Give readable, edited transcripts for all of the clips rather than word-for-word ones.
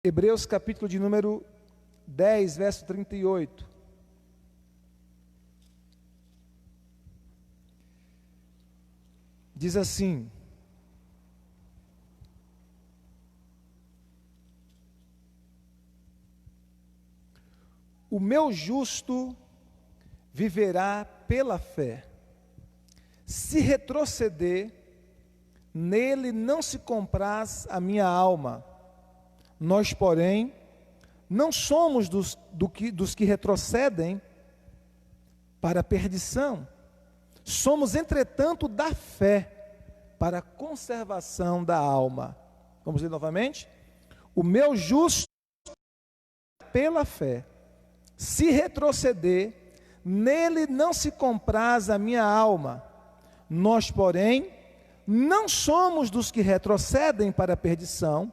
Hebreus capítulo de número 10, verso 38. Diz assim: o meu justo viverá pela fé. Se retroceder, nele não se compraz a minha alma. Nós, porém, não somos dos que retrocedem para a perdição. Somos, entretanto, da fé para a conservação da alma. Vamos ler novamente? O meu justo pela fé. Se retroceder, nele não se compraz a minha alma. Nós, porém, não somos dos que retrocedem para a perdição.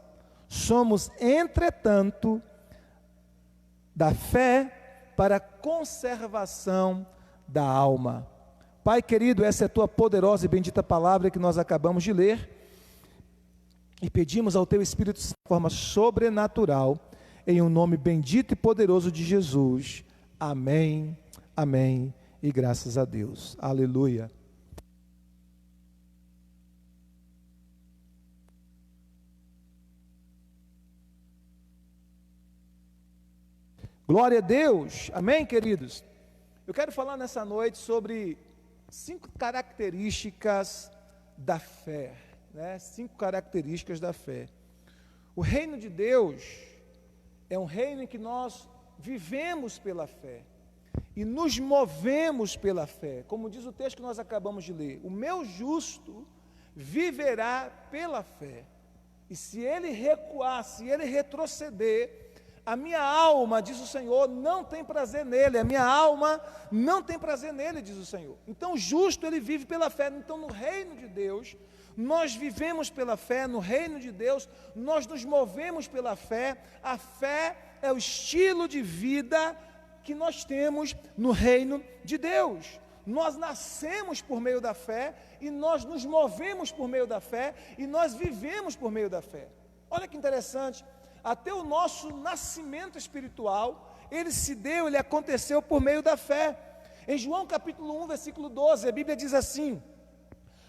Somos, entretanto, da fé para a conservação da alma. Pai querido, essa é a tua poderosa e bendita palavra que nós acabamos de ler, e pedimos ao teu Espírito de forma sobrenatural, em um nome bendito e poderoso de Jesus. Amém, amém e graças a Deus. Aleluia. Glória a Deus, amém, queridos? Eu quero falar nessa noite sobre 5 características da fé, né? 5 características da fé. O reino de Deus é um reino em que nós vivemos pela fé e nos movemos pela fé, como diz o texto que nós acabamos de ler: o meu justo viverá pela fé, e se ele recuar, se ele retroceder, a minha alma, diz o Senhor, não tem prazer nele. A minha alma não tem prazer nele, diz o Senhor. Então o justo, ele vive pela fé. Então no reino de Deus, nós vivemos pela fé. No reino de Deus, nós nos movemos pela fé. A fé é o estilo de vida que nós temos no reino de Deus. Nós nascemos por meio da fé, e nós nos movemos por meio da fé, e nós vivemos por meio da fé. Olha que interessante. Até o nosso nascimento espiritual, ele aconteceu por meio da fé. Em João capítulo 1, versículo 12, a Bíblia diz assim: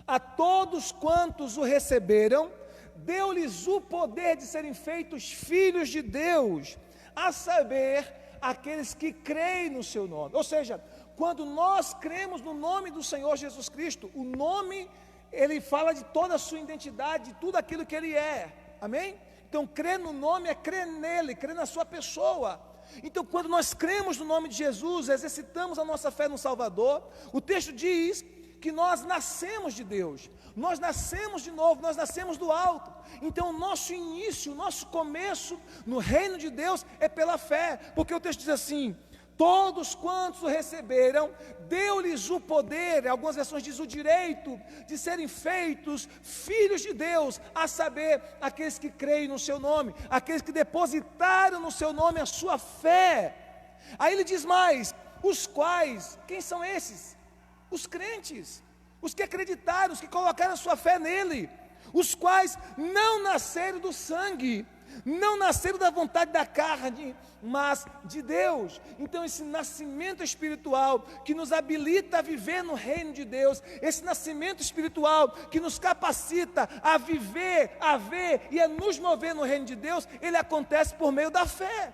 a todos quantos o receberam, deu-lhes o poder de serem feitos filhos de Deus, a saber, aqueles que creem no seu nome. Ou seja, quando nós cremos no nome do Senhor Jesus Cristo, o nome, ele fala de toda a sua identidade, de tudo aquilo que ele é, amém? Então, crer no nome é crer nele, crer na sua pessoa. Então, quando nós cremos no nome de Jesus, exercitamos a nossa fé no Salvador, o texto diz que nós nascemos de Deus, nós nascemos de novo, nós nascemos do alto. Então, o nosso início, o nosso começo no reino de Deus é pela fé, porque o texto diz assim: todos quantos o receberam, deu-lhes o poder, algumas versões diz o direito, de serem feitos filhos de Deus, a saber, aqueles que creem no seu nome, aqueles que depositaram no seu nome a sua fé. Aí ele diz mais: os quais, quem são esses? Os crentes, os que acreditaram, os que colocaram a sua fé nele, os quais não nasceram do sangue, não nasceram da vontade da carne, mas de Deus. Então esse nascimento espiritual que nos habilita a viver no reino de Deus, esse nascimento espiritual que nos capacita a viver, a ver e a nos mover no reino de Deus, ele acontece por meio da fé.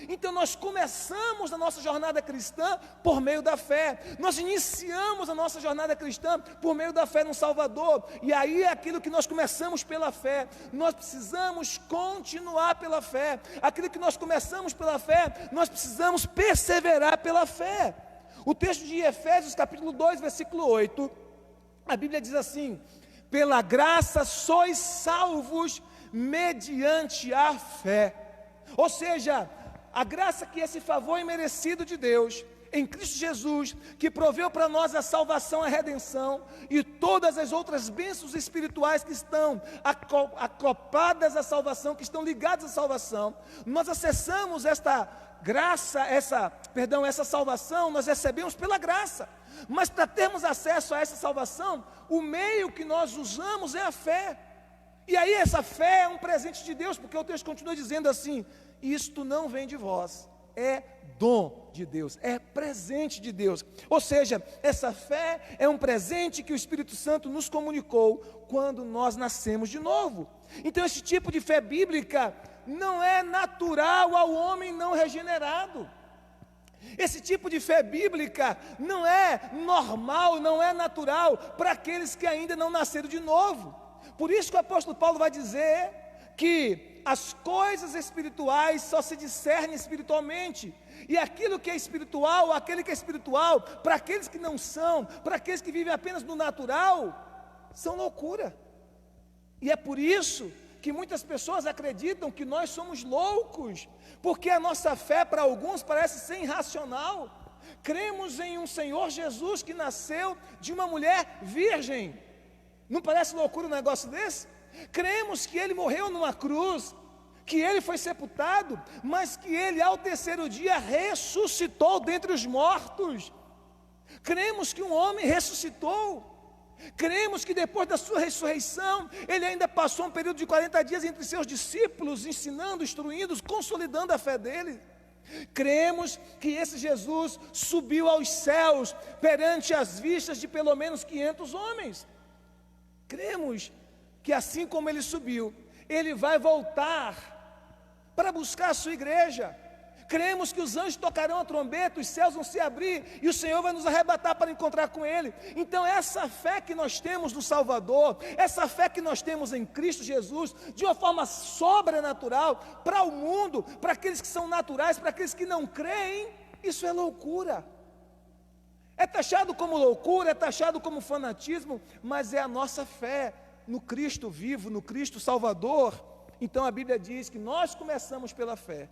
Então nós começamos a nossa jornada cristã por meio da fé, nós iniciamos a nossa jornada cristã por meio da fé no Salvador, e aí é aquilo que nós começamos pela fé, nós precisamos continuar pela fé, aquilo que nós começamos pela fé, nós precisamos perseverar pela fé. O texto de Efésios capítulo 2, versículo 8, a Bíblia diz assim: pela graça sois salvos mediante a fé. Ou seja, a graça, que esse favor imerecido de Deus em Cristo Jesus, que proveu para nós a salvação, a redenção e todas as outras bênçãos espirituais que estão acopladas à salvação, que estão ligadas à salvação. Nós acessamos esta graça, essa salvação, nós recebemos pela graça. Mas para termos acesso a essa salvação, o meio que nós usamos é a fé. E aí essa fé é um presente de Deus, porque o texto continua dizendo assim: isto não vem de vós, é dom de Deus, é presente de Deus. Ou seja, essa fé é um presente que o Espírito Santo nos comunicou quando nós nascemos de novo. Então esse tipo de fé bíblica não é natural ao homem não regenerado. Esse tipo de fé bíblica não é normal, não é natural para aqueles que ainda não nasceram de novo. Por isso que o apóstolo Paulo vai dizer que as coisas espirituais só se discernem espiritualmente. E aquilo que é espiritual, aquele que é espiritual, para aqueles que não são, para aqueles que vivem apenas no natural, são loucura. E é por isso que muitas pessoas acreditam que nós somos loucos, porque a nossa fé para alguns parece ser irracional. Cremos em um Senhor Jesus que nasceu de uma mulher virgem. Não parece loucura um negócio desse? Cremos que Ele morreu numa cruz, que Ele foi sepultado, mas que Ele ao terceiro dia ressuscitou dentre os mortos. Cremos que um homem ressuscitou. Cremos que depois da sua ressurreição, Ele ainda passou um período de 40 dias entre seus discípulos, ensinando, instruindo, consolidando a fé dele. Cremos que esse Jesus subiu aos céus perante as vistas de pelo menos 500 homens. Cremos que assim como Ele subiu, Ele vai voltar para buscar a sua igreja. Cremos que os anjos tocarão a trombeta, os céus vão se abrir e o Senhor vai nos arrebatar para encontrar com Ele. Então essa fé que nós temos no Salvador, essa fé que nós temos em Cristo Jesus, de uma forma sobrenatural, para o mundo, para aqueles que são naturais, para aqueles que não creem, isso é loucura. É taxado como loucura, é taxado como fanatismo, mas é a nossa fé no Cristo vivo, no Cristo Salvador. Então a Bíblia diz que nós começamos pela fé.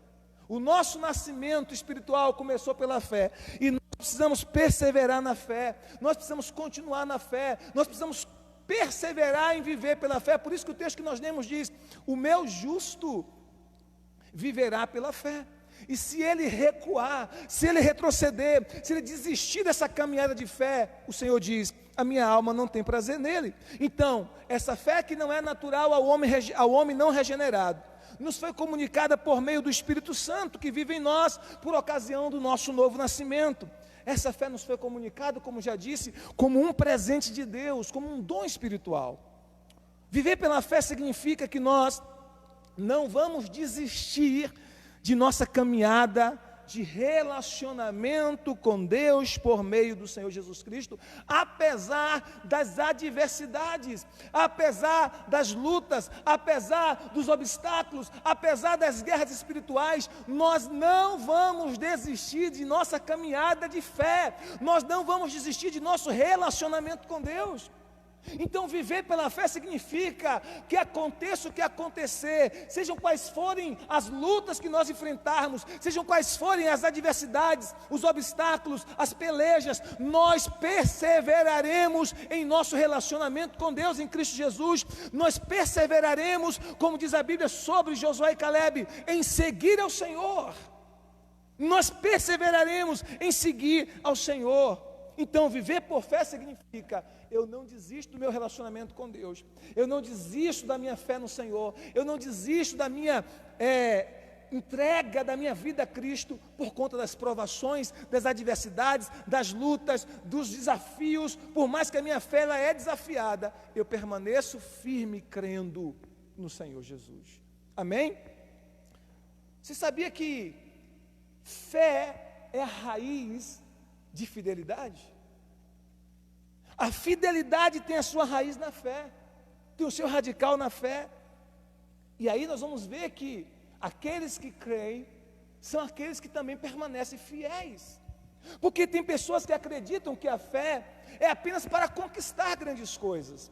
O nosso nascimento espiritual começou pela fé, e nós precisamos perseverar na fé, nós precisamos continuar na fé, nós precisamos perseverar em viver pela fé. Por isso que o texto que nós lemos diz: o meu justo viverá pela fé. E se ele recuar, se ele retroceder, se ele desistir dessa caminhada de fé, o Senhor diz: a minha alma não tem prazer nele. Então, essa fé que não é natural ao homem não regenerado, nos foi comunicada por meio do Espírito Santo que vive em nós, por ocasião do nosso novo nascimento. Essa fé nos foi comunicada, como já disse, como um presente de Deus, como um dom espiritual. Viver pela fé significa que nós não vamos desistir de nossa caminhada de relacionamento com Deus por meio do Senhor Jesus Cristo, apesar das adversidades, apesar das lutas, apesar dos obstáculos, apesar das guerras espirituais. Nós não vamos desistir de nossa caminhada de fé, nós não vamos desistir de nosso relacionamento com Deus. Então viver pela fé significa que aconteça o que acontecer, sejam quais forem as lutas que nós enfrentarmos, sejam quais forem as adversidades, os obstáculos, as pelejas, nós perseveraremos em nosso relacionamento com Deus em Cristo Jesus. Nós perseveraremos, como diz a Bíblia sobre Josué e Calebe, em seguir ao Senhor. Nós perseveraremos em seguir ao Senhor. Então viver por fé significa: eu não desisto do meu relacionamento com Deus, eu não desisto da minha fé no Senhor, eu não desisto da minha entrega da minha vida a Cristo por conta das provações, das adversidades, das lutas, dos desafios. Por mais que a minha fé ela é desafiada, eu permaneço firme crendo no Senhor Jesus. Amém? Você sabia que fé é a raiz de fidelidade? A fidelidade tem a sua raiz na fé, tem o seu radical na fé. E aí nós vamos ver que aqueles que creem são aqueles que também permanecem fiéis. Porque tem pessoas que acreditam que a fé é apenas para conquistar grandes coisas.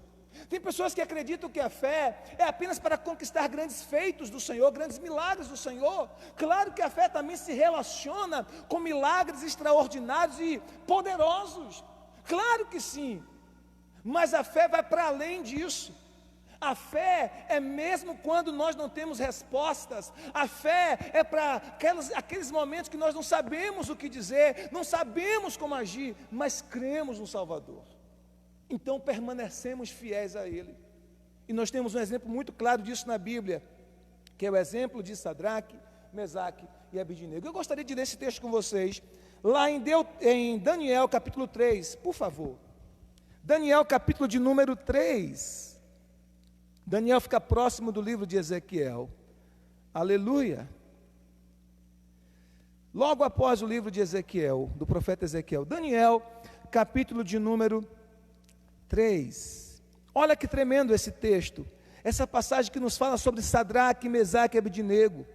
Tem pessoas que acreditam que a fé é apenas para conquistar grandes feitos do Senhor, grandes milagres do Senhor. Claro que a fé também se relaciona com milagres extraordinários e poderosos. Claro que sim. Mas a fé vai para além disso. A fé é mesmo quando nós não temos respostas. A fé é para aqueles momentos que nós não sabemos o que dizer, não sabemos como agir, mas cremos no Salvador. Então permanecemos fiéis a Ele. E nós temos um exemplo muito claro disso na Bíblia, que é o exemplo de Sadraque, Mesaque e Abidnego. Eu gostaria de ler esse texto com vocês, lá em Daniel capítulo 3, por favor. Daniel capítulo de número 3. Daniel fica próximo do livro de Ezequiel. Aleluia. Logo após o livro de Ezequiel, do profeta Ezequiel. Daniel capítulo de número 3. Olha que tremendo esse texto. Essa passagem que nos fala sobre Sadraque, Mesaque e Abidnego,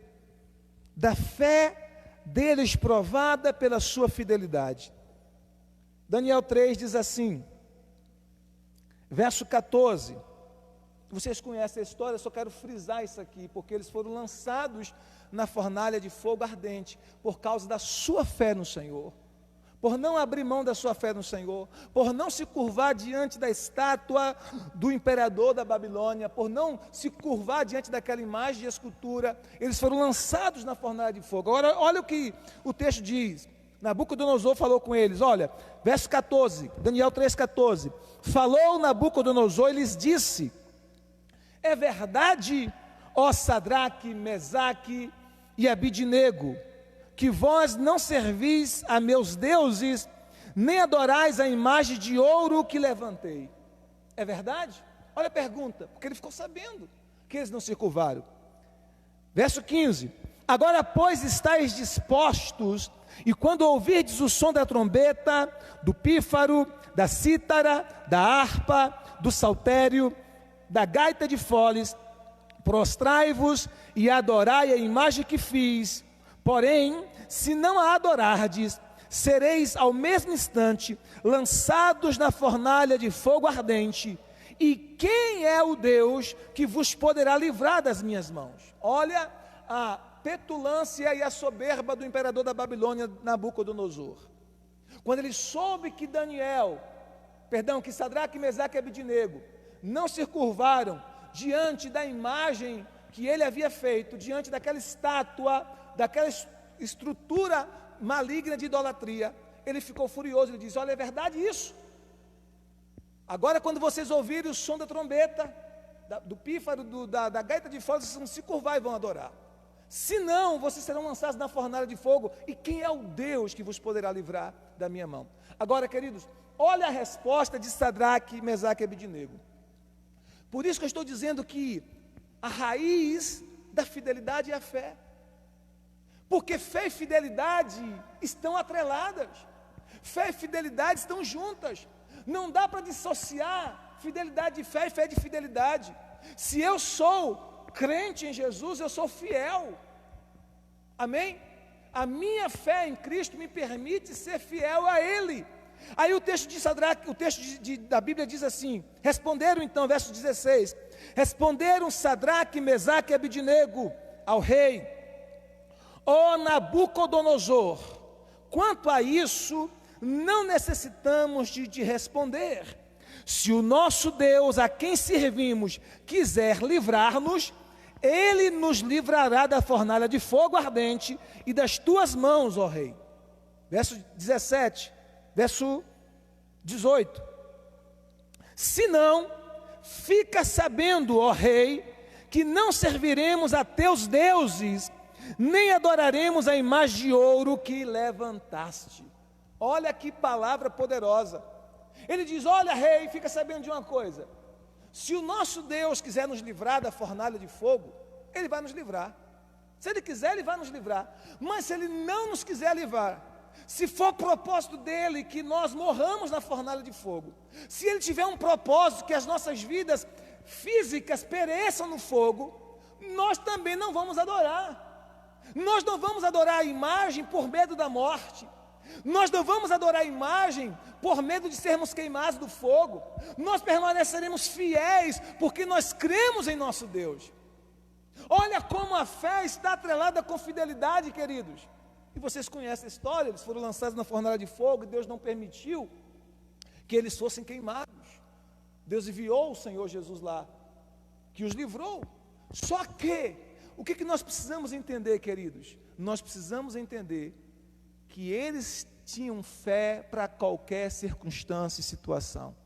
da fé deles provada pela sua fidelidade. Daniel 3 diz assim, verso 14, vocês conhecem a história, eu só quero frisar isso aqui, porque eles foram lançados na fornalha de fogo ardente, por causa da sua fé no Senhor, por não abrir mão da sua fé no Senhor, por não se curvar diante da estátua do imperador da Babilônia, por não se curvar diante daquela imagem de escultura, eles foram lançados na fornalha de fogo. Agora, olha o que o texto diz. Nabucodonosor falou com eles, olha, verso 14, Daniel 3,14, falou Nabucodonosor e lhes disse, é verdade, ó Sadraque, Mesaque e Abidnego, que vós não servis a meus deuses, nem adorais a imagem de ouro que levantei. É verdade? Olha a pergunta, porque ele ficou sabendo que eles não se curvaram. Verso 15, agora pois estáis dispostos, e quando ouvirdes o som da trombeta, do pífaro, da cítara, da harpa, do saltério, da gaita de foles, prostrai-vos e adorai a imagem que fiz. Porém, se não a adorardes, sereis ao mesmo instante lançados na fornalha de fogo ardente. E quem é o Deus que vos poderá livrar das minhas mãos? Olha a petulância e a soberba do imperador da Babilônia, Nabucodonosor. Quando ele soube que que Sadraque, Mesaque e Abidnego não se curvaram diante da imagem que ele havia feito, diante daquela estátua, daquela estrutura maligna de idolatria, ele ficou furioso, ele disse, olha, é verdade isso? Agora quando vocês ouvirem o som da trombeta, do pífaro, da gaita de fogo, vocês vão se curvar e vão adorar. Se não, vocês serão lançados na fornalha de fogo, e quem é o Deus que vos poderá livrar da minha mão? Agora, queridos, olha a resposta de Sadraque, Mesaque e Abidnego. Por isso que eu estou dizendo que a raiz da fidelidade é a fé. Porque fé e fidelidade estão atreladas. Fé e fidelidade estão juntas. Não dá para dissociar fidelidade de fé e fé de fidelidade. Se eu sou crente em Jesus, eu sou fiel. Amém? A minha fé em Cristo me permite ser fiel a Ele. Aí o texto de Sadraque, da Bíblia diz assim, responderam então, verso 16, responderam Sadraque, Mesaque e Abidnego ao rei, ó Nabucodonosor, quanto a isso, não necessitamos de te responder. Se o nosso Deus, a quem servimos, quiser livrar-nos, Ele nos livrará da fornalha de fogo ardente e das tuas mãos, ó rei. Verso 17, verso 18. Se não, fica sabendo, ó rei, que não serviremos a teus deuses, nem adoraremos a imagem de ouro que levantaste. Olha que palavra poderosa. Ele diz, olha rei, fica sabendo de uma coisa, se o nosso Deus quiser nos livrar da fornalha de fogo, Ele vai nos livrar. Se Ele quiser, Ele vai nos livrar. Mas se Ele não nos quiser livrar, se for propósito dEle que nós morramos na fornalha de fogo, se Ele tiver um propósito que as nossas vidas físicas pereçam no fogo, nós também não vamos adorar. Nós não vamos adorar a imagem por medo da morte. Nós não vamos adorar a imagem por medo de sermos queimados do fogo. Nós permaneceremos fiéis porque nós cremos em nosso Deus. Olha como a fé está atrelada com fidelidade, queridos. E vocês conhecem a história, eles foram lançados na fornalha de fogo e Deus não permitiu que eles fossem queimados. Deus enviou o Senhor Jesus lá, que os livrou. Só que, o que nós precisamos entender, queridos? Nós precisamos entender que eles tinham fé para qualquer circunstância e situação.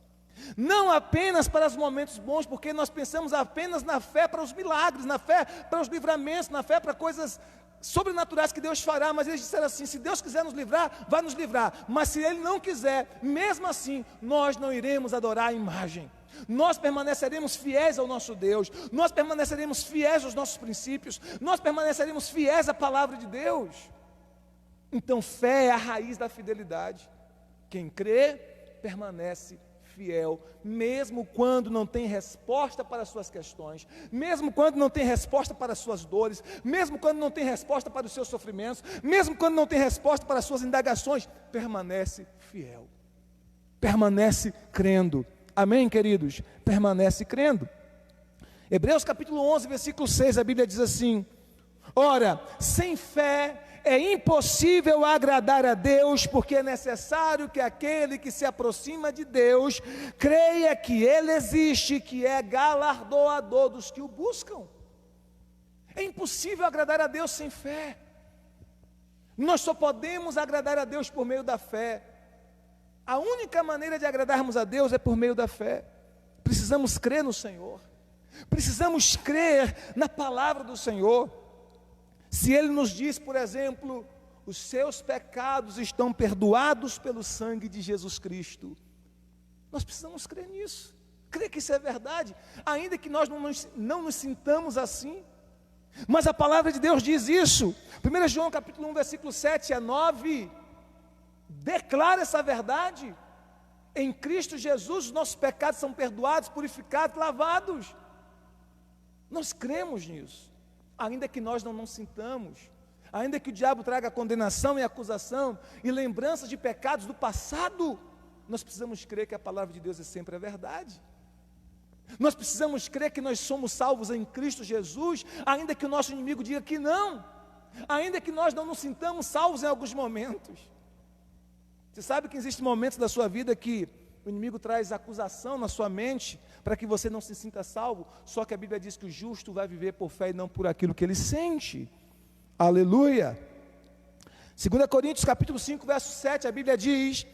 Não apenas para os momentos bons, porque nós pensamos apenas na fé para os milagres, na fé para os livramentos, na fé para coisas sobrenaturais que Deus fará. Mas eles disseram assim: se Deus quiser nos livrar, vai nos livrar. Mas se Ele não quiser, mesmo assim, nós não iremos adorar a imagem. Nós permaneceremos fiéis ao nosso Deus, nós permaneceremos fiéis aos nossos princípios, nós permaneceremos fiéis à palavra de Deus. Então, fé é a raiz da fidelidade. Quem crê, permanece fiel, mesmo quando não tem resposta para as suas questões, mesmo quando não tem resposta para as suas dores, mesmo quando não tem resposta para os seus sofrimentos, mesmo quando não tem resposta para as suas indagações, permanece fiel, permanece crendo. Amém, queridos? Permanece crendo. Hebreus capítulo 11, versículo 6, a Bíblia diz assim: ora, sem fé é impossível agradar a Deus, porque é necessário que aquele que se aproxima de Deus creia que Ele existe, que é galardoador dos que o buscam. É impossível agradar a Deus sem fé. Nós só podemos agradar a Deus por meio da fé. A única maneira de agradarmos a Deus é por meio da fé. Precisamos crer no Senhor, precisamos crer na palavra do Senhor. Se Ele nos diz, por exemplo, os seus pecados estão perdoados pelo sangue de Jesus Cristo, nós precisamos crer nisso, crer que isso é verdade, ainda que nós não nos sintamos assim, mas a palavra de Deus diz isso. 1 João capítulo 1, versículo 7 a 9, declara essa verdade: em Cristo Jesus os nossos pecados são perdoados, purificados, lavados. Nós cremos nisso. Ainda que nós não sintamos, ainda que o diabo traga condenação e acusação e lembranças de pecados do passado, nós precisamos crer que a palavra de Deus é sempre a verdade. Nós precisamos crer que nós somos salvos em Cristo Jesus, ainda que o nosso inimigo diga que não, ainda que nós não nos sintamos salvos em alguns momentos. Você sabe que existem momentos da sua vida que o inimigo traz acusação na sua mente para que você não se sinta salvo, só que a Bíblia diz que o justo vai viver por fé e não por aquilo que ele sente. Aleluia. 2 Coríntios capítulo 5, verso 7, a Bíblia diz: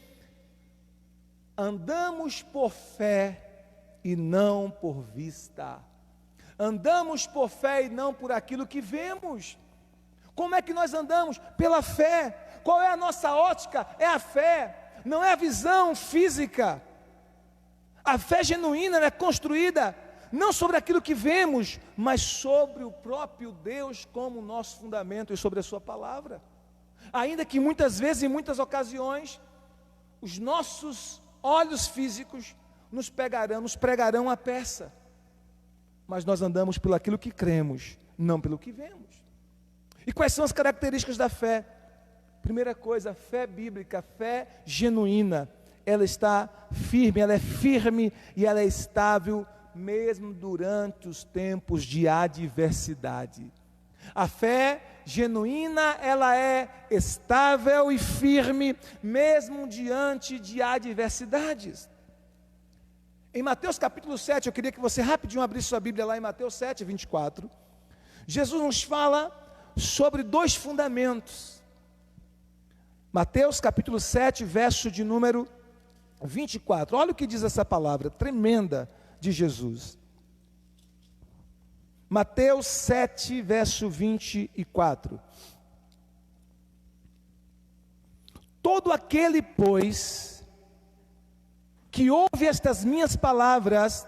andamos por fé e não por vista. Andamos por fé e não por aquilo que vemos. Como é que nós andamos? Pela fé. Qual é a nossa ótica? É a fé. Não é a visão física. A fé genuína é construída não sobre aquilo que vemos, mas sobre o próprio Deus como nosso fundamento e sobre a sua palavra. Ainda que muitas vezes, em muitas ocasiões, os nossos olhos físicos nos pregarão a peça, mas nós andamos pelo aquilo que cremos, não pelo que vemos. E quais são as características da fé? Primeira coisa, fé bíblica, fé genuína, ela está firme, ela é firme e ela é estável, mesmo durante os tempos de adversidade. A fé genuína, ela é estável e firme, mesmo diante de adversidades. Em Mateus capítulo 7, eu queria que você rapidinho abrisse sua Bíblia lá em Mateus 7, 24, Jesus nos fala sobre dois fundamentos. Mateus capítulo 7, verso de número 24, olha o que diz essa palavra tremenda de Jesus. Mateus 7, verso 24. Todo aquele, pois, que ouve estas minhas palavras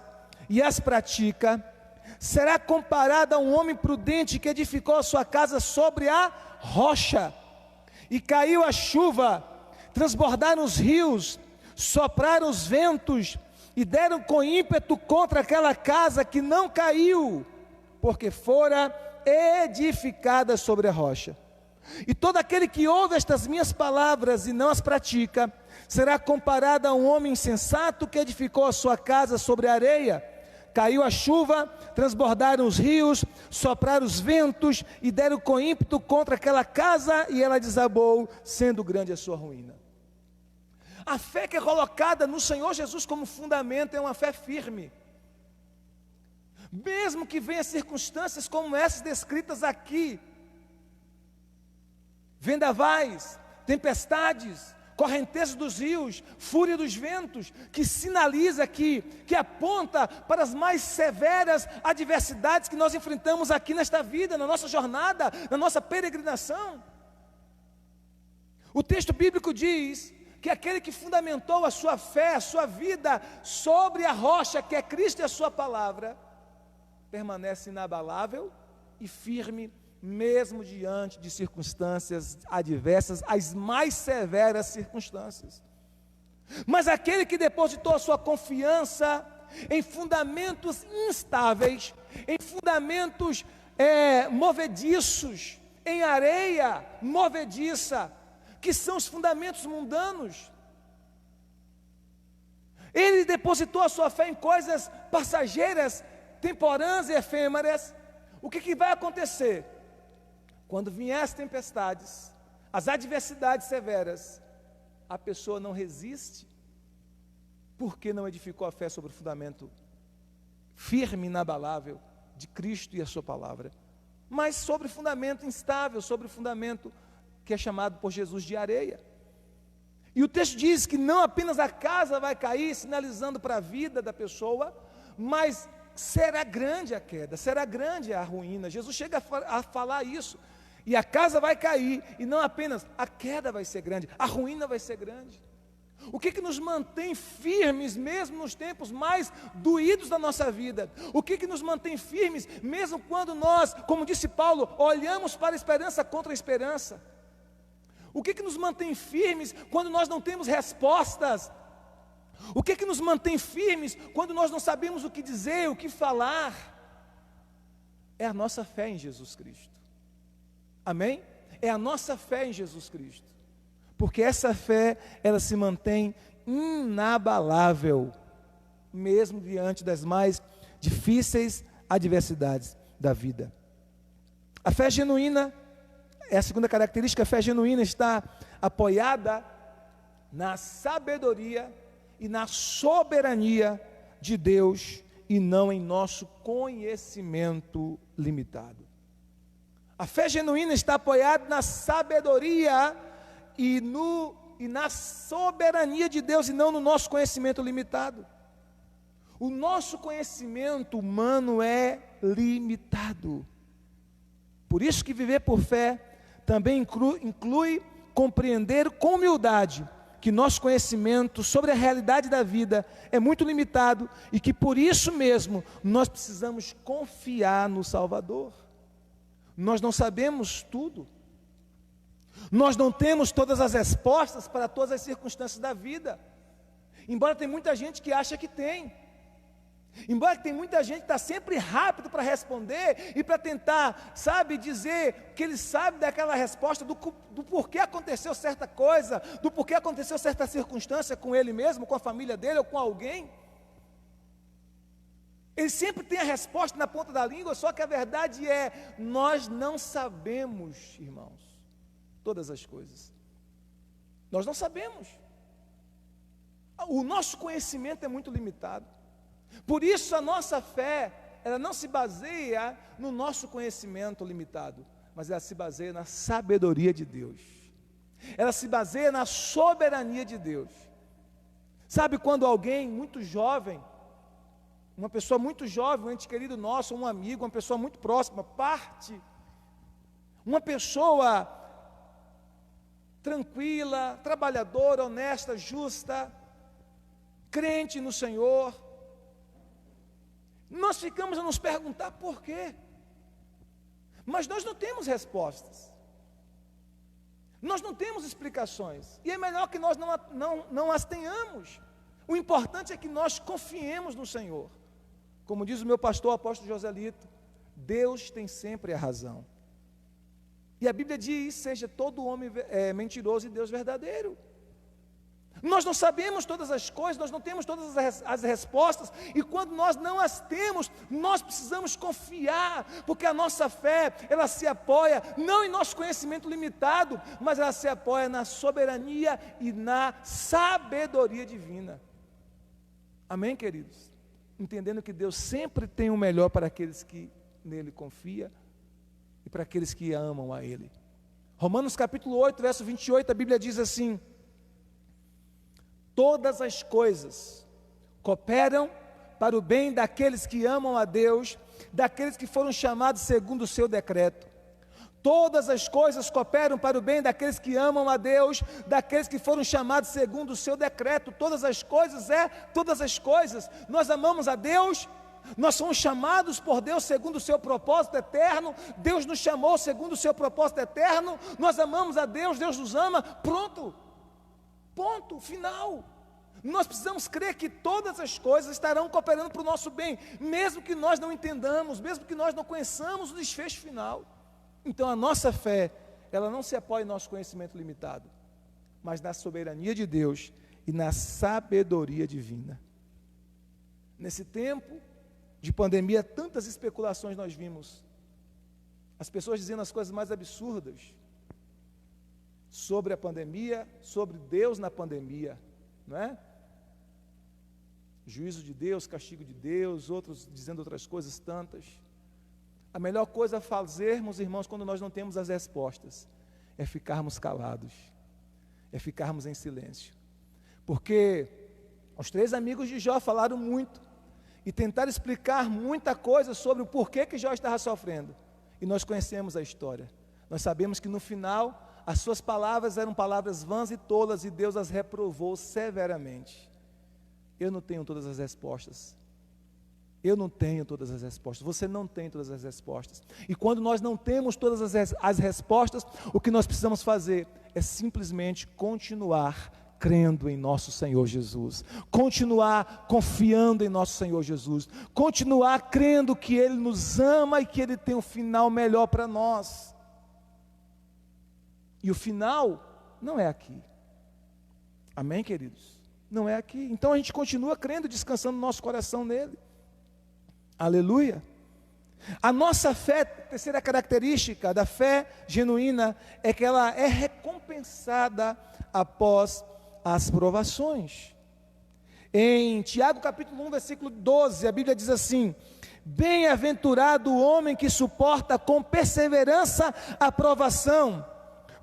e as pratica, será comparado a um homem prudente que edificou a sua casa sobre a rocha. E caiu a chuva, transbordaram os rios, sopraram os ventos e deram com ímpeto contra aquela casa, que não caiu, porque fora edificada sobre a rocha. E todo aquele que ouve estas minhas palavras e não as pratica, será comparado a um homem insensato que edificou a sua casa sobre a areia. Caiu a chuva, transbordaram os rios, sopraram os ventos e deram com ímpeto contra aquela casa, e ela desabou, sendo grande a sua ruína. A fé que é colocada no Senhor Jesus como fundamento é uma fé firme. Mesmo que venha circunstâncias como essas descritas aqui, vendavais, tempestades, correnteza dos rios, fúria dos ventos, que sinaliza que aponta para as mais severas adversidades que nós enfrentamos aqui nesta vida, na nossa jornada, na nossa peregrinação. O texto bíblico diz que aquele que fundamentou a sua fé, a sua vida sobre a rocha que é Cristo e a sua palavra, permanece inabalável e firme, mesmo diante de circunstâncias adversas, as mais severas circunstâncias. Mas aquele que depositou a sua confiança em fundamentos instáveis, em fundamentos movediços, em areia movediça, que são os fundamentos mundanos, ele depositou a sua fé em coisas passageiras, temporâneas e efêmeras. O que vai acontecer? Quando vier as tempestades, as adversidades severas, a pessoa não resiste, porque não edificou a fé sobre o fundamento firme, inabalável, de Cristo e a sua palavra, mas sobre fundamento instável, sobre fundamento que é chamado por Jesus de areia. E o texto diz que não apenas a casa vai cair, sinalizando para a vida da pessoa, mas será grande a queda, será grande a ruína. Jesus chega a falar isso. E a casa vai cair, e não apenas a queda vai ser grande, a ruína vai ser grande. O que nos mantém firmes, mesmo nos tempos mais doídos da nossa vida? O que nos mantém firmes, mesmo quando nós, como disse Paulo, olhamos para a esperança contra a esperança? O que nos mantém firmes quando nós não temos respostas? O que nos mantém firmes quando nós não sabemos o que dizer, o que falar? É a nossa fé em Jesus Cristo. Amém? É a nossa fé em Jesus Cristo. Porque essa fé, ela se mantém inabalável, mesmo diante das mais difíceis adversidades da vida. A fé genuína, é a segunda característica, a fé genuína está apoiada na sabedoria e na soberania de Deus e não em nosso conhecimento limitado. A fé genuína está apoiada na sabedoria e na soberania de Deus e não no nosso conhecimento limitado. O nosso conhecimento humano é limitado. Por isso que viver por fé também inclui compreender com humildade que nosso conhecimento sobre a realidade da vida é muito limitado e que por isso mesmo nós precisamos confiar no Salvador. Nós não sabemos tudo. Nós não temos todas as respostas para todas as circunstâncias da vida. Embora tem muita gente que acha que tem. Embora tem muita gente que está sempre rápido para responder e para tentar, dizer que ele sabe daquela resposta, do porquê aconteceu certa coisa, do porquê aconteceu certa circunstância com ele mesmo, com a família dele ou com alguém. Ele sempre tem a resposta na ponta da língua, só que a verdade é, nós não sabemos, irmãos, todas as coisas. Nós não sabemos. O nosso conhecimento é muito limitado. Por isso a nossa fé, ela não se baseia no nosso conhecimento limitado, mas ela se baseia na sabedoria de Deus. Ela se baseia na soberania de Deus. Sabe quando alguém muito jovem, uma pessoa muito jovem, um ente querido nosso, um amigo, uma pessoa muito próxima, uma pessoa tranquila, trabalhadora, honesta, justa, crente no Senhor, nós ficamos a nos perguntar por quê, mas nós não temos respostas, nós não temos explicações, e é melhor que nós não as tenhamos. O importante é que nós confiemos no Senhor. Como diz o meu pastor, o apóstolo Joselito, Deus tem sempre a razão. E a Bíblia diz, seja todo homem mentiroso e Deus verdadeiro. Nós não sabemos todas as coisas, nós não temos todas as respostas, e quando nós não as temos, nós precisamos confiar, porque a nossa fé, ela se apoia, não em nosso conhecimento limitado, mas ela se apoia na soberania e na sabedoria divina. Amém, queridos? Entendendo que Deus sempre tem o melhor para aqueles que nele confiam e para aqueles que amam a Ele. Romanos capítulo 8, verso 28, a Bíblia diz assim: todas as coisas cooperam para o bem daqueles que amam a Deus, daqueles que foram chamados segundo o seu decreto. Todas as coisas cooperam para o bem daqueles que amam a Deus, daqueles que foram chamados segundo o seu decreto. Todas as coisas. Nós amamos a Deus, nós somos chamados por Deus segundo o seu propósito eterno. Deus nos chamou segundo o seu propósito eterno. Nós amamos a Deus, Deus nos ama. Pronto. Ponto final. Nós precisamos crer que todas as coisas estarão cooperando para o nosso bem, mesmo que nós não entendamos, mesmo que nós não conheçamos o desfecho final. Então a nossa fé, ela não se apoia em nosso conhecimento limitado, mas na soberania de Deus e na sabedoria divina. Nesse tempo de pandemia, tantas especulações nós vimos, as pessoas dizendo as coisas mais absurdas sobre a pandemia, sobre Deus na pandemia, não é? Juízo de Deus, castigo de Deus, outros dizendo outras coisas tantas. A melhor coisa a fazermos, irmãos, quando nós não temos as respostas, é ficarmos calados, é ficarmos em silêncio. Porque os 3 amigos de Jó falaram muito e tentaram explicar muita coisa sobre o porquê que Jó estava sofrendo. E nós conhecemos a história. Nós sabemos que no final, as suas palavras eram palavras vãs e tolas e Deus as reprovou severamente. Eu não tenho todas as respostas. Eu não tenho todas as respostas, você não tem todas as respostas. E quando nós não temos todas as respostas, o que nós precisamos fazer é simplesmente continuar crendo em nosso Senhor Jesus, continuar confiando em nosso Senhor Jesus, continuar crendo que Ele nos ama e que Ele tem um final melhor para nós. E o final não é aqui. Amém, queridos? Não é aqui. Então a gente continua crendo, descansando nosso coração nele. Aleluia. A nossa fé, terceira característica da fé genuína, é que ela é recompensada após as provações. Em Tiago capítulo 1, versículo 12, a Bíblia diz assim: bem-aventurado o homem que suporta com perseverança a provação,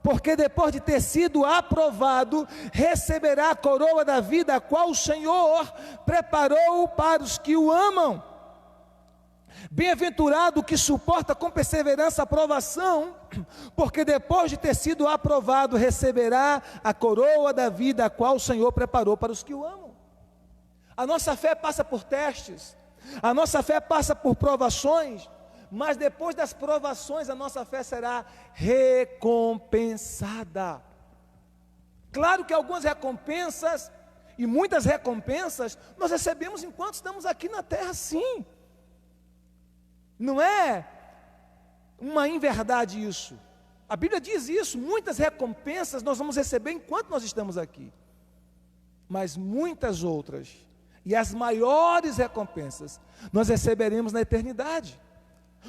porque depois de ter sido aprovado, receberá a coroa da vida, a qual o Senhor preparou para os que o amam. Bem-aventurado o que suporta com perseverança a provação, porque depois de ter sido aprovado, receberá a coroa da vida, a qual o Senhor preparou para os que o amam. A nossa fé passa por testes, a nossa fé passa por provações, mas depois das provações, a nossa fé será recompensada. Claro que algumas recompensas, e muitas recompensas, nós recebemos enquanto estamos aqui na terra, sim. Não é uma inverdade isso. A Bíblia diz isso, muitas recompensas nós vamos receber enquanto nós estamos aqui. Mas muitas outras, e as maiores recompensas, nós receberemos na eternidade.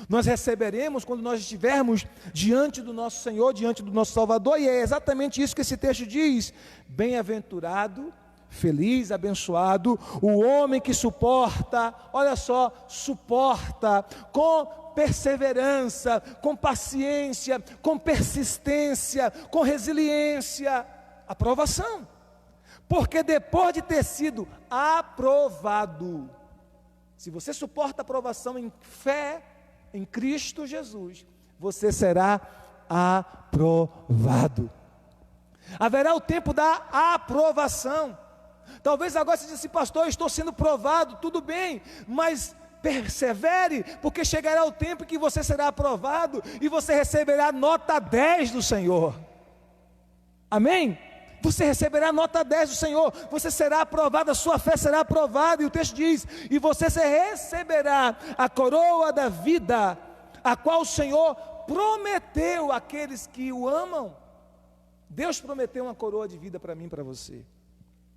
Nós receberemos quando nós estivermos diante do nosso Senhor, diante do nosso Salvador, e é exatamente isso que esse texto diz: bem-aventurado, feliz, abençoado, o homem que suporta, olha só, suporta com perseverança, com paciência, com persistência, com resiliência, a provação, porque depois de ter sido aprovado, se você suporta a provação em fé, em Cristo Jesus, você será aprovado. Haverá o tempo da aprovação. Talvez agora você diga assim: pastor, eu estou sendo provado, tudo bem, mas persevere, porque chegará o tempo em que você será aprovado e você receberá nota 10 do Senhor. Amém? Você receberá nota 10 do Senhor, você será aprovado, a sua fé será aprovada, e o texto diz: e você receberá a coroa da vida, a qual o Senhor prometeu àqueles que o amam. Deus prometeu uma coroa de vida para mim e para você.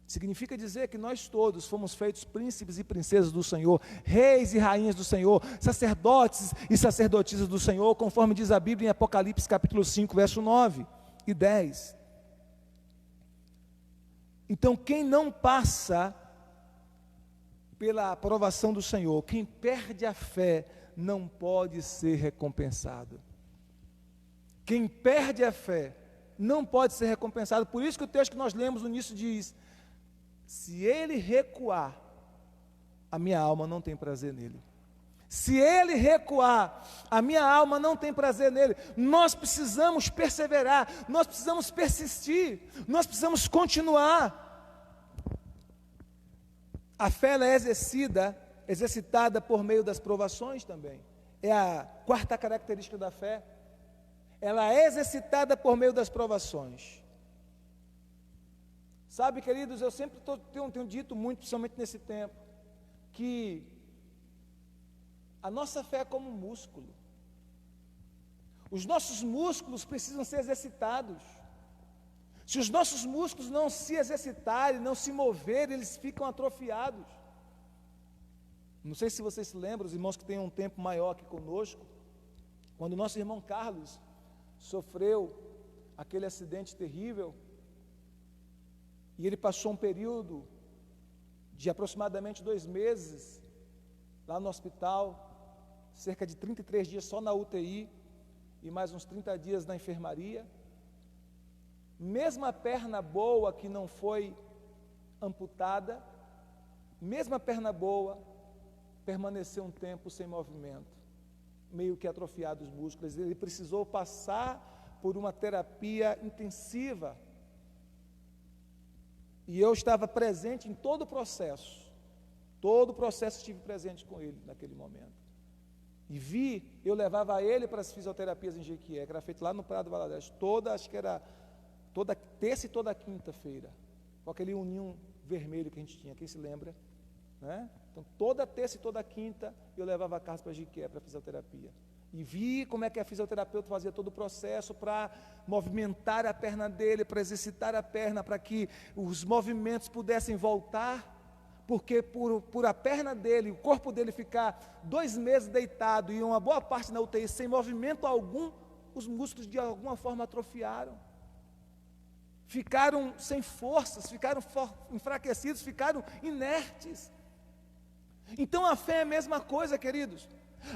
Significa dizer que nós todos fomos feitos príncipes e princesas do Senhor, reis e rainhas do Senhor, sacerdotes e sacerdotisas do Senhor, conforme diz a Bíblia em Apocalipse capítulo 5, verso 9 e 10. Então, quem não passa pela aprovação do Senhor, quem perde a fé, não pode ser recompensado. Quem perde a fé não pode ser recompensado. Por isso que o texto que nós lemos no início diz: Se ele recuar, a minha alma não tem prazer nele. Se ele recuar, a minha alma não tem prazer nele. Nós precisamos perseverar, nós precisamos persistir, nós precisamos continuar. A fé ela é exercitada por meio das provações também. É a quarta característica da fé. Ela é exercitada por meio das provações. Sabe, queridos, eu sempre tenho dito muito, principalmente nesse tempo, que a nossa fé é como um músculo. Os nossos músculos precisam ser exercitados. Se os nossos músculos não se exercitarem, não se moverem, eles ficam atrofiados. Não sei se vocês se lembram, os irmãos que têm um tempo maior aqui conosco, quando o nosso irmão Carlos sofreu aquele acidente terrível, e ele passou um período de aproximadamente 2 meses lá no hospital, cerca de 33 dias só na UTI e mais uns 30 dias na enfermaria. Mesmo a perna boa que não foi amputada, mesmo a perna boa, permaneceu um tempo sem movimento, meio que atrofiado os músculos. Ele precisou passar por uma terapia intensiva. E eu estava presente em todo o processo estive presente com ele naquele momento. E eu levava ele para as fisioterapias em Jequié, que era feito lá no Prado do Valadares, acho que era toda terça e toda quinta-feira, com aquele uninho vermelho que a gente tinha, quem se lembra? Né? Então, toda terça e toda quinta, eu levava a Carlos para Jequié, para a fisioterapia. E vi como é que a fisioterapeuta fazia todo o processo para movimentar a perna dele, para exercitar a perna, para que os movimentos pudessem voltar, porque por a perna dele, o corpo dele ficar 2 meses deitado e uma boa parte na UTI sem movimento algum, os músculos de alguma forma atrofiaram. Ficaram sem forças, ficaram enfraquecidos, ficaram inertes. Então a fé é a mesma coisa, queridos.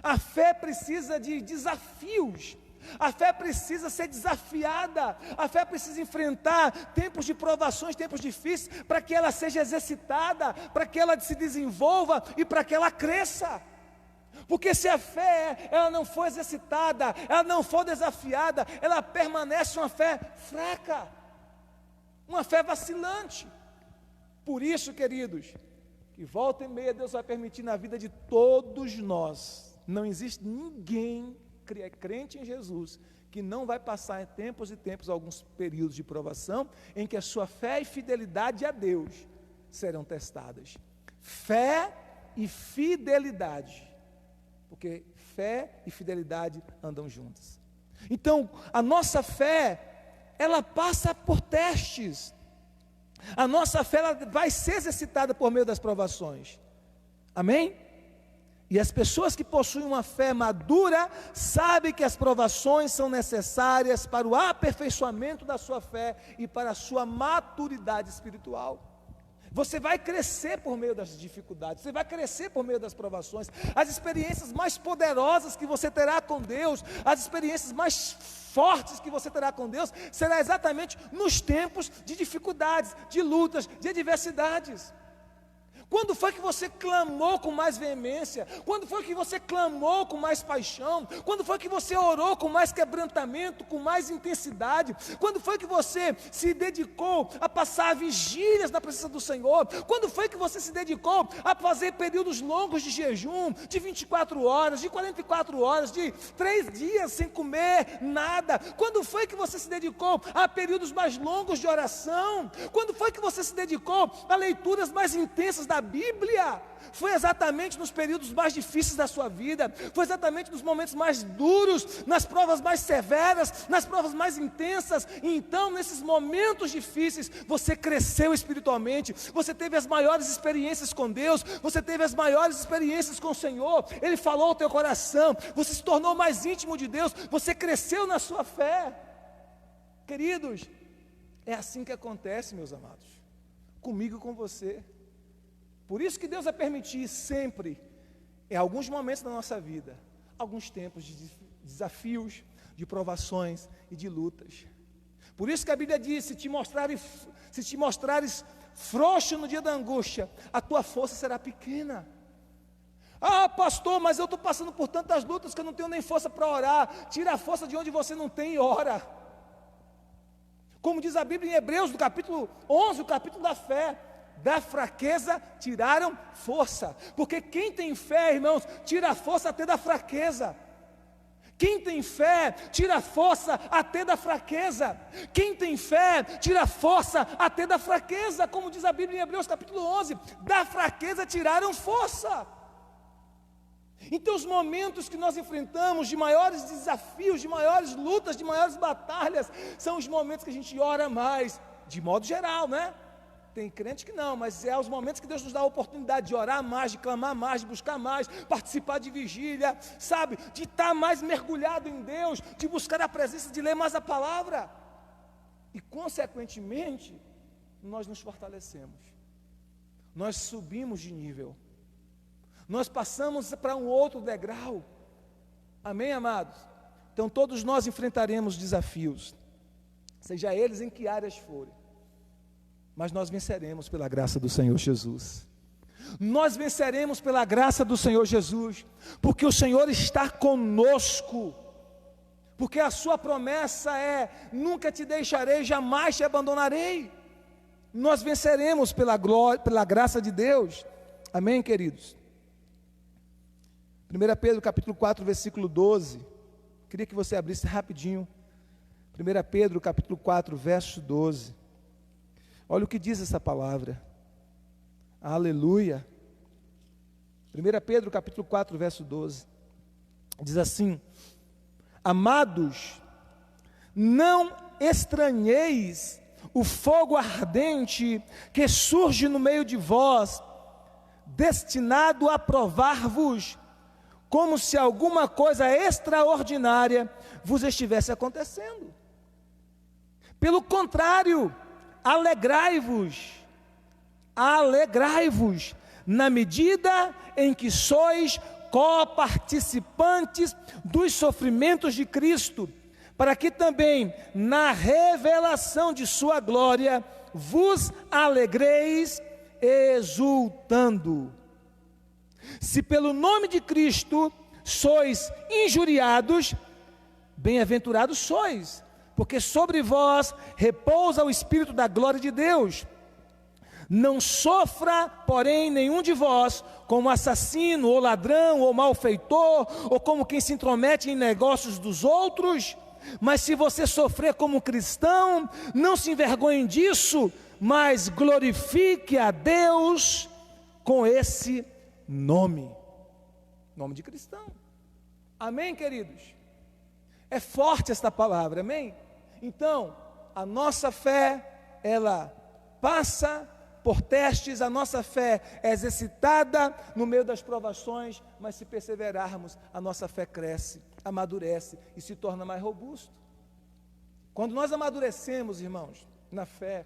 A fé precisa de desafios, a fé precisa ser desafiada, a fé precisa enfrentar tempos de provações, tempos difíceis, para que ela seja exercitada, para que ela se desenvolva e para que ela cresça. Porque se a fé ela não for exercitada, ela não for desafiada, ela permanece uma fé fraca, uma fé vacilante. Por isso, queridos, que volta e meia Deus vai permitir na vida de todos nós. Não existe ninguém que é crente em Jesus que não vai passar em tempos e tempos, alguns períodos de provação, em que a sua fé e fidelidade a Deus serão testadas. Fé e fidelidade, porque fé e fidelidade andam juntas. Então, a nossa fé, ela passa por testes. A nossa fé ela vai ser exercitada por meio das provações. Amém? E as pessoas que possuem uma fé madura sabem que as provações são necessárias para o aperfeiçoamento da sua fé e para a sua maturidade espiritual. Você vai crescer por meio das dificuldades, você vai crescer por meio das provações. As experiências mais poderosas que você terá com Deus, as experiências mais fortes que você terá com Deus, será exatamente nos tempos de dificuldades, de lutas, de adversidades. Quando foi que você clamou com mais veemência? Quando foi que você clamou com mais paixão? Quando foi que você orou com mais quebrantamento, com mais intensidade? Quando foi que você se dedicou a passar vigílias na presença do Senhor? Quando foi que você se dedicou a fazer períodos longos de jejum, de 24 horas, de 44 horas, de 3 dias sem comer nada? Quando foi que você se dedicou a períodos mais longos de oração? Quando foi que você se dedicou a leituras mais intensas da Bíblia? Foi exatamente nos períodos mais difíceis da sua vida, foi exatamente nos momentos mais duros, nas provas mais severas, nas provas mais intensas. E então, nesses momentos difíceis, você cresceu espiritualmente, você teve as maiores experiências com Deus, você teve as maiores experiências com o Senhor, Ele falou ao teu coração, você se tornou mais íntimo de Deus, você cresceu na sua fé. Queridos, é assim que acontece, meus amados, comigo e com você. Por isso que Deus vai permitir sempre, em alguns momentos da nossa vida, alguns tempos de desafios, de provações e de lutas. Por isso que a Bíblia diz, se te mostrares frouxo no dia da angústia, a tua força será pequena. Ah, pastor, mas eu estou passando por tantas lutas que eu não tenho nem força para orar. Tira a força de onde você não tem e ora. Como diz a Bíblia em Hebreus, no capítulo 11, o capítulo da fé, da fraqueza tiraram força. Porque quem tem fé, irmãos, tira a força até da fraqueza. Quem tem fé, tira força até da fraqueza. Quem tem fé, tira força até da fraqueza. Como diz a Bíblia em Hebreus capítulo 11, da fraqueza tiraram força. Então os momentos que nós enfrentamos de maiores desafios, de maiores lutas, de maiores batalhas, são os momentos que a gente ora mais, de modo geral, né? Tem crente que não, mas é os momentos que Deus nos dá a oportunidade de orar mais, de clamar mais, de buscar mais, participar de vigília, sabe? De estar mais mergulhado em Deus, de buscar a presença, de ler mais a palavra. E consequentemente, nós nos fortalecemos. Nós subimos de nível. Nós passamos para um outro degrau. Amém, amados? Então todos nós enfrentaremos desafios, seja eles em que áreas forem. Mas nós venceremos pela graça do Senhor Jesus. Nós venceremos pela graça do Senhor Jesus, porque o Senhor está conosco, porque a sua promessa é: nunca te deixarei, jamais te abandonarei. Nós venceremos pela glória, pela graça de Deus. Amém, queridos? 1 Pedro capítulo 4, versículo 12. Queria que você abrisse rapidinho. 1 Pedro capítulo 4, verso 12. Olha o que diz essa palavra. Aleluia. 1 Pedro capítulo 4, verso 12. Diz assim: amados, não estranheis o fogo ardente que surge no meio de vós, destinado a provar-vos, como se alguma coisa extraordinária vos estivesse acontecendo. Pelo contrário, alegrai-vos, na medida em que sois coparticipantes dos sofrimentos de Cristo, para que também na revelação de sua glória vos alegreis exultando. Se pelo nome de Cristo sois injuriados, bem-aventurados sois, porque sobre vós repousa o Espírito da glória de Deus. Não sofra, porém, nenhum de vós como assassino, ou ladrão, ou malfeitor, ou como quem se intromete em negócios dos outros. Mas se você sofrer como cristão, não se envergonhe disso, mas glorifique a Deus com esse nome de cristão. Amém, queridos? É forte esta palavra, amém? Então, a nossa fé, ela passa por testes, a nossa fé é exercitada no meio das provações, mas se perseverarmos, a nossa fé cresce, amadurece e se torna mais robusto. Quando nós amadurecemos, irmãos, na fé,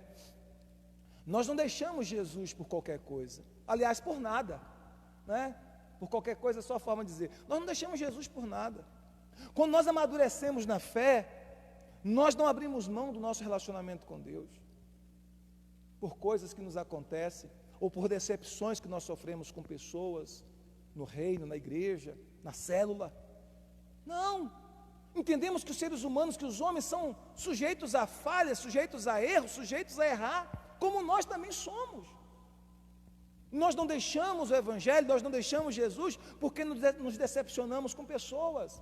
nós não deixamos Jesus por qualquer coisa, aliás, por nada, né? Por qualquer coisa é só a forma de dizer, nós não deixamos Jesus por nada. Quando nós amadurecemos na fé, nós não abrimos mão do nosso relacionamento com Deus, por coisas que nos acontecem, ou por decepções que nós sofremos com pessoas, no reino, na igreja, na célula. Não, entendemos que os seres humanos, que os homens são sujeitos a falhas, sujeitos a erros, sujeitos a errar, como nós também somos. Nós não deixamos o Evangelho, nós não deixamos Jesus, porque nos decepcionamos com pessoas,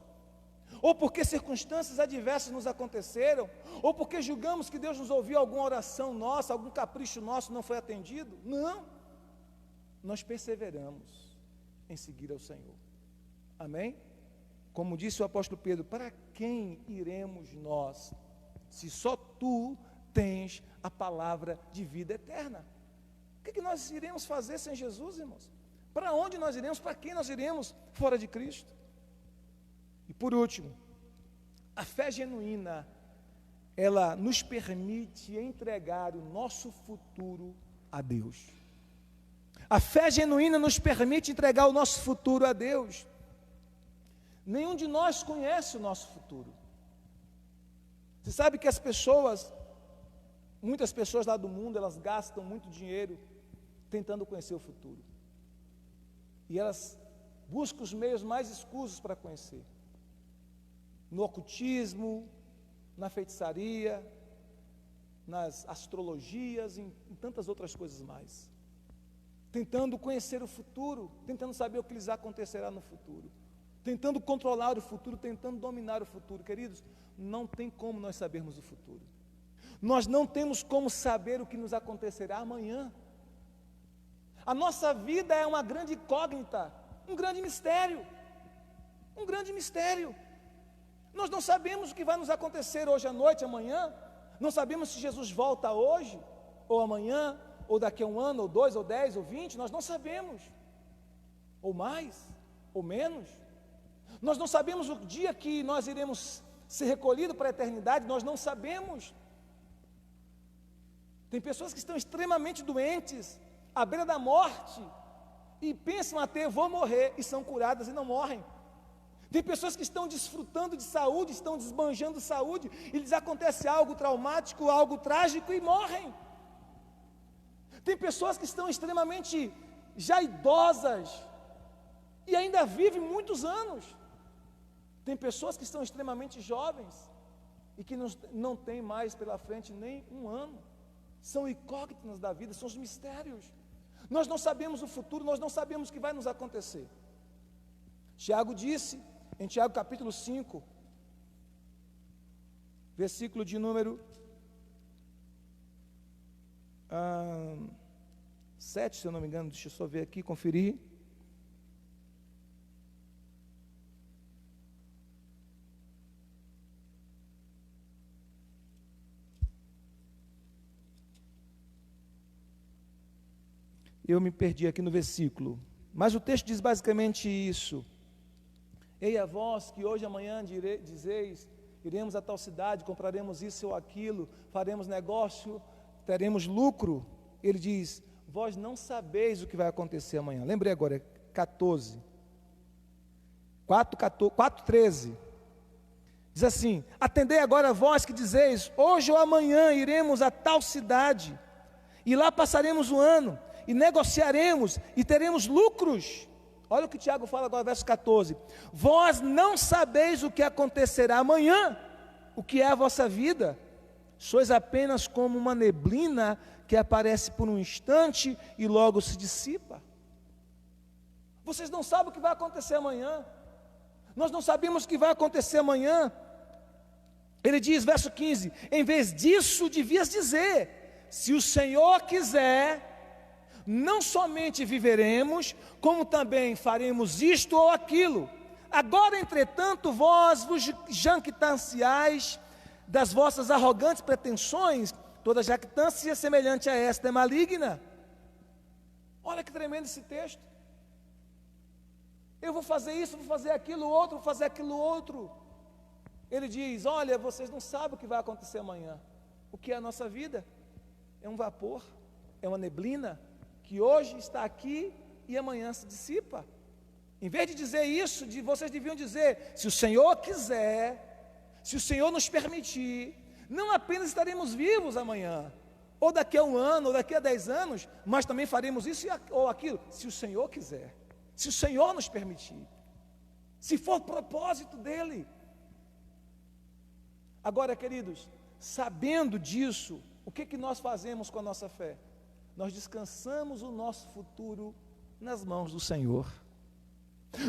ou porque circunstâncias adversas nos aconteceram, ou porque julgamos que Deus nos ouviu alguma oração nossa, algum capricho nosso não foi atendido. Não, nós perseveramos em seguir ao Senhor. Amém? Como disse o apóstolo Pedro, para quem iremos nós, se só tu tens a palavra de vida eterna? O que nós iremos fazer sem Jesus, irmãos? Para onde nós iremos? Para quem nós iremos fora de Cristo? E por último, a fé genuína, ela nos permite entregar o nosso futuro a Deus. A fé genuína nos permite entregar o nosso futuro a Deus. Nenhum de nós conhece o nosso futuro. Você sabe que as pessoas, Muitas pessoas lá do mundo, elas gastam muito dinheiro tentando conhecer o futuro. E elas buscam os meios mais escusos para conhecer. No ocultismo, na feitiçaria, nas astrologias, em tantas outras coisas mais. Tentando conhecer o futuro, tentando saber o que lhes acontecerá no futuro. Tentando controlar o futuro, tentando dominar o futuro. Queridos, não tem como nós sabermos o futuro. Nós não temos como saber o que nos acontecerá amanhã. A nossa vida é uma grande incógnita, um grande mistério. Um grande mistério. Nós não sabemos o que vai nos acontecer hoje à noite, amanhã. Não sabemos se Jesus volta hoje, ou amanhã, ou daqui a um ano, ou 2, ou 10, ou 20, nós não sabemos. Ou mais, ou menos. Nós não sabemos o dia que nós iremos ser recolhidos para a eternidade, nós não sabemos. Tem pessoas que estão extremamente doentes, à beira da morte, e pensam até, vou morrer, e são curadas e não morrem. Tem pessoas que estão desfrutando de saúde, estão desbanjando saúde, e lhes acontece algo traumático, algo trágico e morrem. Tem pessoas que estão extremamente já idosas, e ainda vivem muitos anos. Tem pessoas que estão extremamente jovens, e que não têm mais pela frente nem um ano. São incógnitas da vida, são os mistérios. Nós não sabemos o futuro, nós não sabemos o que vai nos acontecer. Tiago disse, em Tiago capítulo 5, versículo de número 7, se eu não me engano, deixa eu só ver aqui, conferir. Eu me perdi aqui no versículo, mas o texto diz basicamente isso: ei a vós que hoje amanhã dizeis, iremos a tal cidade, compraremos isso ou aquilo, faremos negócio, teremos lucro. Ele diz, vós não sabeis o que vai acontecer amanhã. Lembrei agora, 4:13, diz assim, atendei agora vós que dizeis, hoje ou amanhã iremos a tal cidade, e lá passaremos o ano, e negociaremos, e teremos lucros. Olha o que Tiago fala agora, verso 14, vós não sabeis o que acontecerá amanhã, o que é a vossa vida, sois apenas como uma neblina, que aparece por um instante, e logo se dissipa. Vocês não sabem o que vai acontecer amanhã, nós não sabemos o que vai acontecer amanhã. Ele diz, verso 15, em vez disso, devias dizer, se o Senhor quiser, não somente viveremos, como também faremos isto ou aquilo. Agora, entretanto, vós vos jactanciais das vossas arrogantes pretensões, toda jactância semelhante a esta é maligna. Olha que tremendo esse texto. Eu vou fazer isso, vou fazer aquilo outro, vou fazer aquilo outro. Ele diz, olha, vocês não sabem o que vai acontecer amanhã. O que é a nossa vida? É um vapor, é uma neblina, que hoje está aqui e amanhã se dissipa. Em vez de dizer isso, vocês deviam dizer, se o Senhor quiser, se o Senhor nos permitir, não apenas estaremos vivos amanhã, ou daqui a um ano, ou daqui a 10 anos, mas também faremos isso ou aquilo, se o Senhor quiser, se o Senhor nos permitir, se for propósito dEle. Agora, queridos, sabendo disso, o que nós fazemos com a nossa fé? Nós descansamos o nosso futuro nas mãos do Senhor.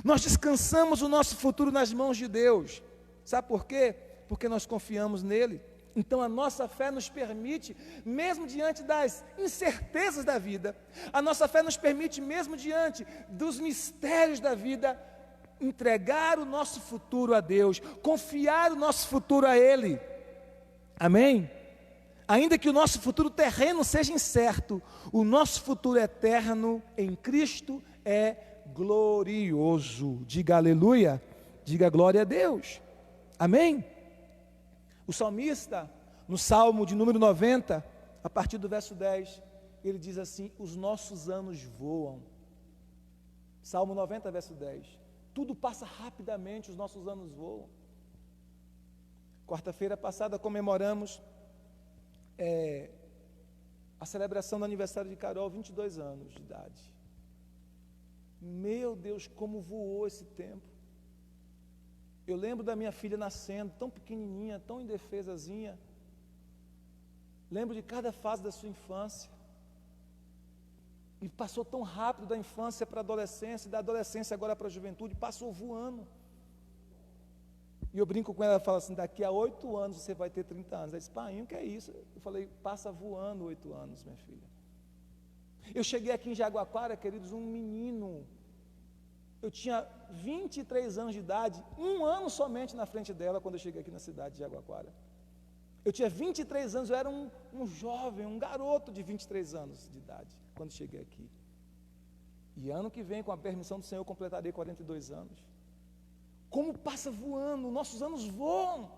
Nós descansamos o nosso futuro nas mãos de Deus. Sabe por quê? Porque nós confiamos nele. Então a nossa fé nos permite, mesmo diante das incertezas da vida, a nossa fé nos permite, mesmo diante dos mistérios da vida, entregar o nosso futuro a Deus, confiar o nosso futuro a Ele. Amém? Ainda que o nosso futuro terreno seja incerto, o nosso futuro eterno em Cristo é glorioso. Diga aleluia, diga glória a Deus. Amém? O salmista, no Salmo de número 90, a partir do verso 10, ele diz assim, os nossos anos voam. Salmo 90, verso 10. Tudo passa rapidamente, os nossos anos voam. Quarta-feira passada comemoramos a celebração do aniversário de Carol, 22 anos de idade. Meu Deus, como voou esse tempo. Eu lembro da minha filha nascendo, tão pequenininha, tão indefesazinha. Lembro de cada fase da sua infância. E passou tão rápido da infância para a adolescência, da adolescência agora para a juventude, passou voando. E eu brinco com ela, falo assim, daqui a 8 anos você vai ter 30 anos. Ela disse, pai, o que é isso? Eu falei, passa voando 8 anos, minha filha. Eu cheguei aqui em Jaguaquara, queridos, um menino. Eu tinha 23 anos de idade, 1 ano somente na frente dela, quando eu cheguei aqui na cidade de Jaguaquara. Eu tinha 23 anos, eu era um jovem, um garoto de 23 anos de idade, quando cheguei aqui. E ano que vem, com a permissão do Senhor, eu completarei 42 anos. Como passa voando, nossos anos voam.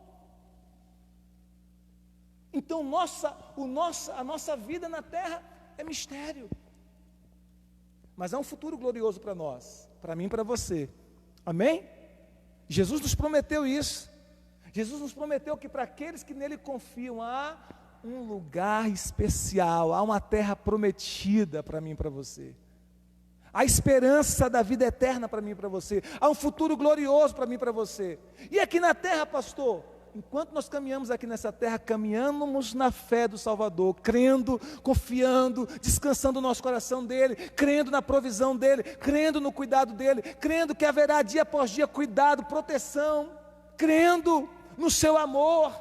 Então a nossa vida na terra é mistério. Mas há um futuro glorioso para nós, para mim e para você. Amém? Jesus nos prometeu isso. Jesus nos prometeu que para aqueles que nele confiam, há um lugar especial, há uma terra prometida para mim e para você. Há esperança da vida eterna para mim e para você. Há um futuro glorioso para mim e para você. E aqui na terra, pastor, enquanto nós caminhamos aqui nessa terra, caminhamos na fé do Salvador, crendo, confiando, descansando o nosso coração dele, crendo na provisão dele, crendo no cuidado dele, crendo que haverá dia após dia cuidado, proteção, crendo no seu amor,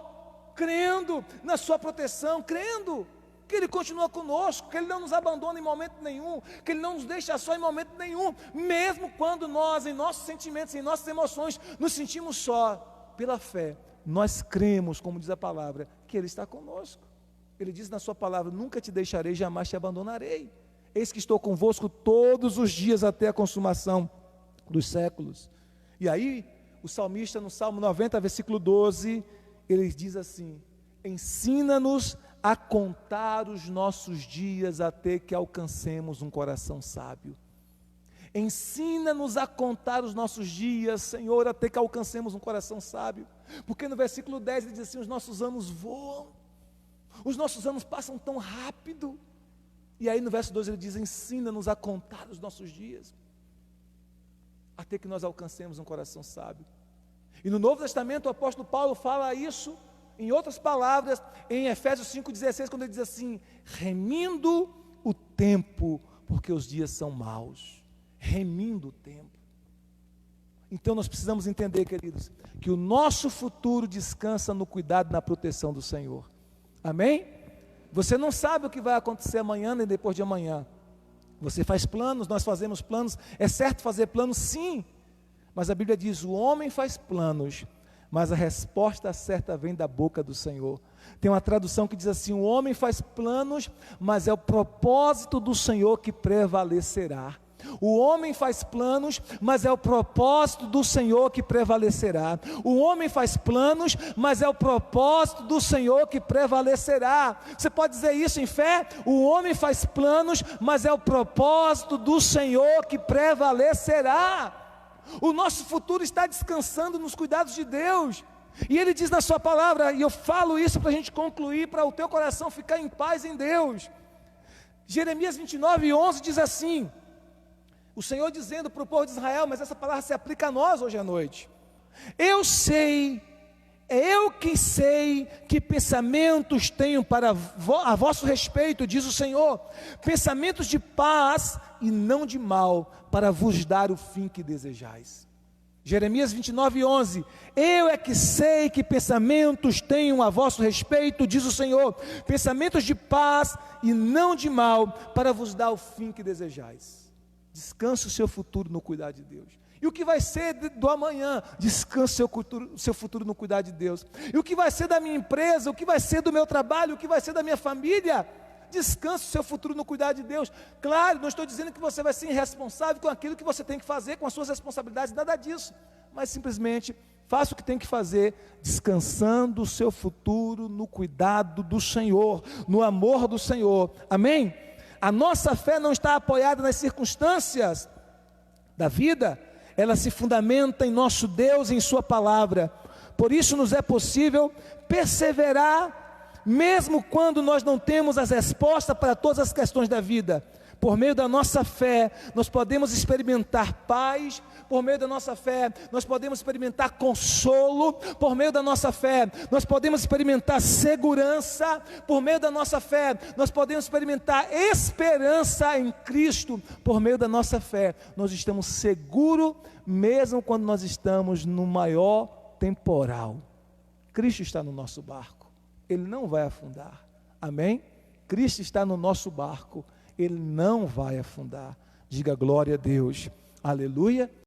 crendo na sua proteção, crendo que Ele continua conosco, que Ele não nos abandona em momento nenhum, que Ele não nos deixa só em momento nenhum, mesmo quando nós, em nossos sentimentos, em nossas emoções, nos sentimos só, pela fé, nós cremos, como diz a palavra, que Ele está conosco. Ele diz na sua palavra, nunca te deixarei, jamais te abandonarei, eis que estou convosco todos os dias até a consumação dos séculos. E aí, o salmista no Salmo 90, versículo 12, ele diz assim, ensina-nos a contar os nossos dias até que alcancemos um coração sábio. Ensina-nos a contar os nossos dias, Senhor, até que alcancemos um coração sábio. Porque no versículo 10 ele diz assim, os nossos anos voam, os nossos anos passam tão rápido. E aí no verso 12 ele diz, ensina-nos a contar os nossos dias, até que nós alcancemos um coração sábio. E no Novo Testamento o apóstolo Paulo fala isso, em outras palavras, em Efésios 5,16, quando ele diz assim, remindo o tempo, porque os dias são maus, remindo o tempo. Então nós precisamos entender, queridos, que o nosso futuro descansa no cuidado e na proteção do Senhor, amém? Você não sabe o que vai acontecer amanhã nem depois de amanhã, você faz planos, nós fazemos planos, é certo fazer planos, sim, mas a Bíblia diz, o homem faz planos, mas a resposta certa vem da boca do Senhor. Tem uma tradução que diz assim, o homem faz planos, mas é o propósito do Senhor que prevalecerá. O homem faz planos, mas é o propósito do Senhor que prevalecerá. O homem faz planos, mas é o propósito do Senhor que prevalecerá. Você pode dizer isso em fé? O homem faz planos, mas é o propósito do Senhor que prevalecerá. O nosso futuro está descansando nos cuidados de Deus. E Ele diz na sua palavra, e eu falo isso para a gente concluir, para o teu coração ficar em paz em Deus. Jeremias 29:11 diz assim, o Senhor dizendo para o povo de Israel, mas essa palavra se aplica a nós hoje à noite. Eu sei, eu que sei que pensamentos tenho a vosso respeito, diz o Senhor, pensamentos de paz e não de mal, para vos dar o fim que desejais. Jeremias 29:11, eu é que sei que pensamentos tenho a vosso respeito, diz o Senhor, pensamentos de paz e não de mal, para vos dar o fim que desejais. Descanse o seu futuro no cuidar de Deus. E o que vai ser do amanhã? Descanse o seu futuro no cuidar de Deus. E o que vai ser da minha empresa? O que vai ser do meu trabalho? O que vai ser da minha família? Descanse o seu futuro no cuidar de Deus. Claro, não estou dizendo que você vai ser irresponsável com aquilo que você tem que fazer, com as suas responsabilidades, nada disso. Mas simplesmente faça o que tem que fazer, descansando o seu futuro no cuidado do Senhor, no amor do Senhor. Amém? A nossa fé não está apoiada nas circunstâncias da vida, ela se fundamenta em nosso Deus e em sua palavra. Por isso nos é possível perseverar mesmo quando nós não temos as respostas para todas as questões da vida. Por meio da nossa fé, nós podemos experimentar paz. Por meio da nossa fé, nós podemos experimentar consolo. Por meio da nossa fé, nós podemos experimentar segurança. Por meio da nossa fé, nós podemos experimentar esperança em Cristo. Por meio da nossa fé, nós estamos seguros, mesmo quando nós estamos no maior temporal. Cristo está no nosso barco, Ele não vai afundar. Amém? Cristo está no nosso barco, Ele não vai afundar. Diga glória a Deus. Aleluia.